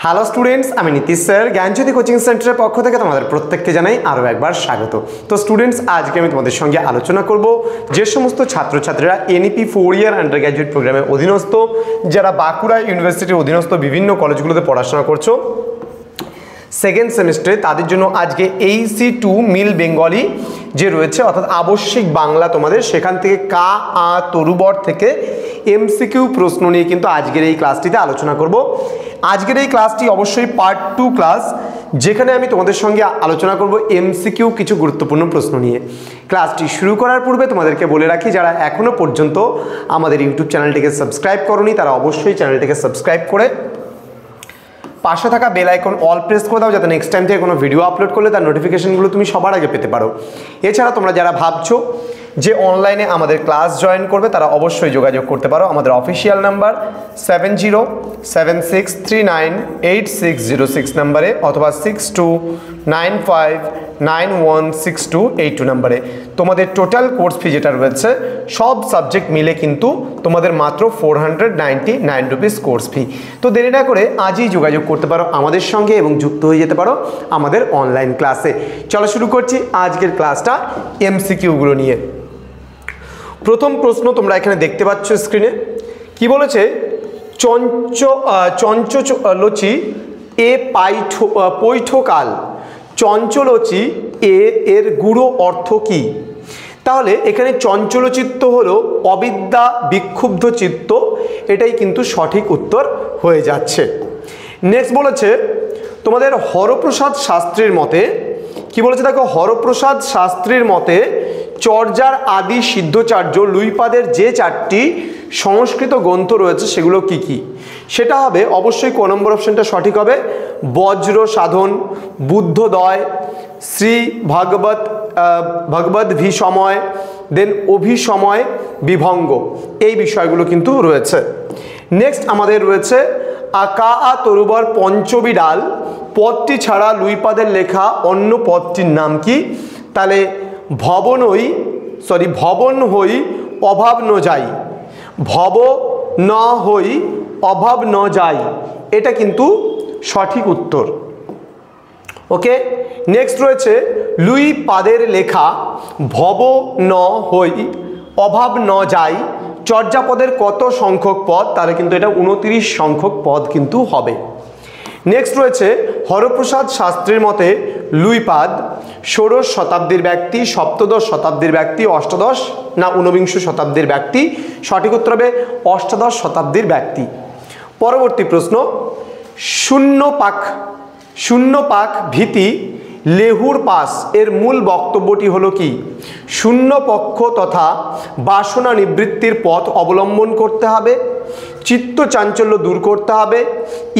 Hello students, আমি Nitish sir জ্ঞানজ্যোতি coaching সেন্টারের পক্ষ থেকে তোমাদের প্রত্যেককে জানাই আরও একবার স্বাগত। তো স্টুডেন্টস, আজকে আমি তোমাদের সঙ্গে আলোচনা করব যে সমস্ত ছাত্রছাত্রীরা এনইপি 4 ইয়ার আন্ডার গ্র্যাজুয়েট প্রোগ্রামের অধীনস্থ, যারা বাঁকুড়া ইউনিভার্সিটির অধীনস্থ বিভিন্ন কলেজগুলোতে পড়াশোনা করছো সেকেন্ড সেমিস্টারে, তাদের জন্য আজকে AC2 মিল বেঙ্গলি যে রয়েছে অর্থাৎ আবশ্যিক বাংলা, তোমাদের সেখান থেকে কা আ তরুবর থেকে MCQ প্রশ্ন নিয়ে কিন্তু আজকের এই ক্লাসটিতে আলোচনা করব। আজকের এই ক্লাসটি অবশ্যই পার্ট 2 ক্লাস, যেখানে আমি তোমাদের সঙ্গে আলোচনা করব MCQ কিছু গুরুত্বপূর্ণ প্রশ্ন নিয়ে। ক্লাসটি শুরু করার পূর্বে তোমাদেরকে বলে রাখি, যারা এখনও পর্যন্ত আমাদের ইউটিউব চ্যানেলটিকে সাবস্ক্রাইব করোনি তারা অবশ্যই চ্যানেলটিকে সাবস্ক্রাইব করে পাশে থাকা বেল আইকন অল প্রেস করে দাও, যাতে নেক্সট টাইম থেকে কোনো ভিডিও আপলোড করলে তার নোটিফিকেশনগুলো তুমি সবার আগে পেতে পারো। এছাড়া তোমরা যারা ভাবছো যে অনলাইনে আমাদের ক্লাস জয়েন করবে, তারা অবশ্যই যোগাযোগ করতে পারো আমাদের অফিসিয়াল নাম্বার 7076398606 নাম্বারে অথবা 6295916282 নাম্বারে। তোমাদের টোটাল কোর্স ফি যেটা রয়েছে সব সাবজেক্ট মিলে কিন্তু তোমাদের মাত্র 499 রুপিস কোর্স ফি। তো দেরি না করে আজই যোগাযোগ করতে পারো আমাদের সঙ্গে এবং যুক্ত হয়ে যেতে পারো আমাদের অনলাইন ক্লাসে। চলো শুরু করছি আজকের ক্লাসটা MCQগুলো নিয়ে। প্রথম প্রশ্ন তোমরা এখানে দেখতে পাচ্ছ স্ক্রিনে, কি বলেছে? চঞ্চলচি এ পৈঠকাল, চঞ্চলচি এর গূঢ় অর্থ কি? তাহলে এখানে চঞ্চলচিত্ত হলো অবিদ্যা বিক্ষুব্ধ চিত্ত, এটাই কিন্তু সঠিক উত্তর হয়ে যাচ্ছে। নেক্সট বলেছে তোমাদের হরপ্রসাদ শাস্ত্রীর মতে, কি বলেছে দেখো, হরপ্রসাদ শাস্ত্রীর মতে চর্যার আদি সিদ্ধচার্য লুইপাদের যে 4টি সংস্কৃত গ্রন্থ রয়েছে সেগুলো কি কি? সেটা হবে অবশ্যই ক নম্বর অপশনটা সঠিক হবে, বজ্র সাধন, বুদ্ধদয়, শ্রী ভগবদ ভিসময়, দেন অভিসময়, বিভঙ্গ, এই বিষয়গুলো কিন্তু রয়েছে। নেক্সট আমাদের রয়েছে কা আ তরুবর পঞ্চবিডাল পদটি ছাড়া লুইপাদের লেখা অন্য পদটির নাম কি? তাহলে ভবন হই অভাব ন যাই, ভব ন হই অভাব ন যাই, এটা কিন্তু সঠিক উত্তর। ওকে, নেক্সট রয়েছে লুই পাদের লেখা ভব ন হই অভাব ন যাই চর্যাপদের কত সংখ্যক পদ? তাহলে কিন্তু এটা 29 সংখ্যক পদ কিন্তু হবে। নেক্সট রয়েছে হরপ্রসাদ শাস্ত্রীর মতে লুইপাদ ষোড়শ শতাব্দীর ব্যক্তি, সপ্তদশ শতাব্দীর ব্যক্তি, অষ্টাদশ না ঊনবিংশ শতাব্দীর ব্যক্তি? সঠিক উত্তর হবে অষ্টাদশ শতাব্দীর ব্যক্তি। পরবর্তী প্রশ্ন, শূন্যপাক ভীতি লেহুর পাস এর মূল বক্তব্যটি হলো কি? শূন্য পক্ষ তথা বাসনা নিবৃত্তির পথ অবলম্বন করতে হবে, চিত্ত চাঞ্চল্য দূর করতে হবে,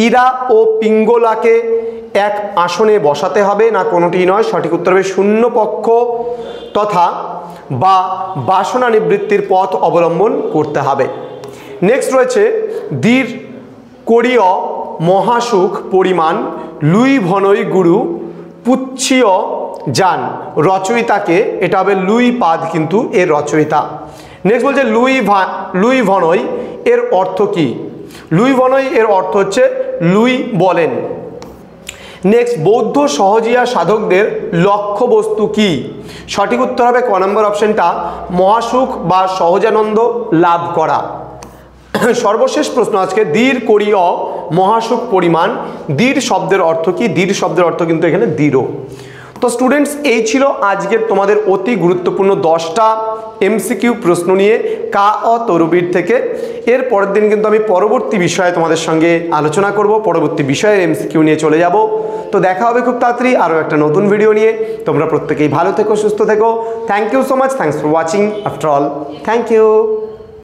ইরা ও পিঙ্গলাকে এক আসনে বসাতে হবে, না কোনোটি নয়? সঠিক উত্তর হবে শূন্য পক্ষ তথা বা বাসনা নিবৃত্তির পথ অবলম্বন করতে হবে। নেক্সট রয়েছে দীর কোরীয় মহাসুখ পরিমাণ লুই ভনই গুরু পুচ্ছিয় যান রচয়িতাকে, এটা হবে লুই পাদ কিন্তু এর রচয়িতা। নেক্সট বলছে লুই ভনই এর অর্থ কি? লুই ভনই এর অর্থ হচ্ছে লুই বলেন। নেক্সট বৌদ্ধ সহজিয়া সাধকদের লক্ষ্যবস্তু কি? সঠিক উত্তর হবে ক নম্বর অপশনটা, মহাসুখ বা সহজানন্দ লাভ করা। সর্বশেষ প্রশ্ন আজকে, দীর কোরীয় মহাসুখ পরিমাণ, দীর শব্দের অর্থ কি? দীর শব্দের অর্থ কিন্তু এখানে দৃঢ়। তো স্টুডেন্টস, এই ছিল আজকের তোমাদের অতি গুরুত্বপূর্ণ 10টা MCQ প্রশ্ন নিয়ে কা অ তরুবীর থেকে। এর পরের দিন কিন্তু আমি পরবর্তী বিষয়ে তোমাদের সঙ্গে আলোচনা করব, পরবর্তী বিষয়ের MCQ নিয়ে চলে যাব। তো দেখা হবে খুব তাড়াতাড়ি আরও একটা নতুন ভিডিও নিয়ে। তোমরা প্রত্যেকেই ভালো থেকো, সুস্থ থেকো। Thank you so much, thanks for watching after all, thank you.